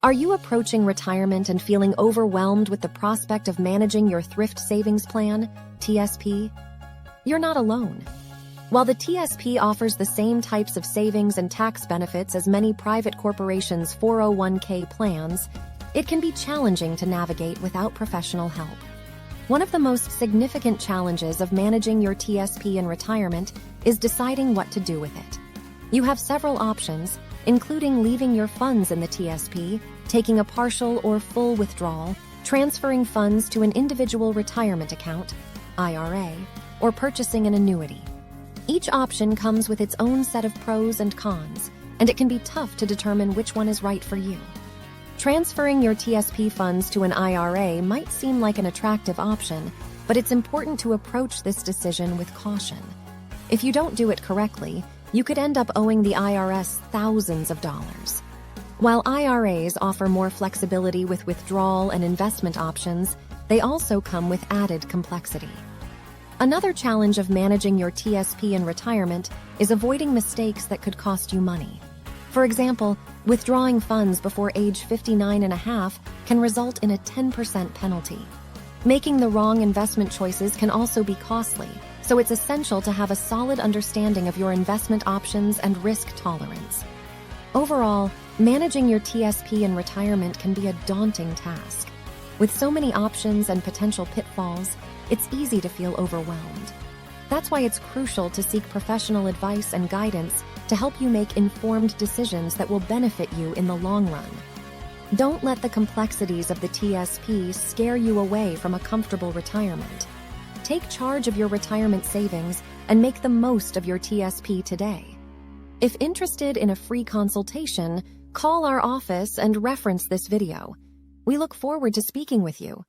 Are you approaching retirement and feeling overwhelmed with the prospect of managing your Thrift Savings Plan, TSP? You're not alone. While the TSP offers the same types of savings and tax benefits as many private corporations' 401k plans, it can be challenging to navigate without professional help. One of the most significant challenges of managing your TSP in retirement is deciding what to do with it. You have several options, including leaving your funds in the TSP, taking a partial or full withdrawal, transferring funds to an individual retirement account, IRA, or purchasing an annuity. Each option comes with its own set of pros and cons, and it can be tough to determine which one is right for you. Transferring your TSP funds to an IRA might seem like an attractive option, but it's important to approach this decision with caution. If you don't do it correctly, you could end up owing the IRS thousands of dollars. While IRAs offer more flexibility with withdrawal and investment options, they also come with added complexity. Another challenge of managing your TSP in retirement is avoiding mistakes that could cost you money. For example, withdrawing funds before age 59.5 can result in a 10% penalty. Making the wrong investment choices can also be costly, so it's essential to have a solid understanding of your investment options and risk tolerance. Overall, managing your TSP in retirement can be a daunting task. With so many options and potential pitfalls, it's easy to feel overwhelmed. That's why it's crucial to seek professional advice and guidance to help you make informed decisions that will benefit you in the long run. Don't let the complexities of the TSP scare you away from a comfortable retirement. Take charge of your retirement savings and make the most of your TSP today. If interested in a free consultation, call our office and reference this video. We look forward to speaking with you.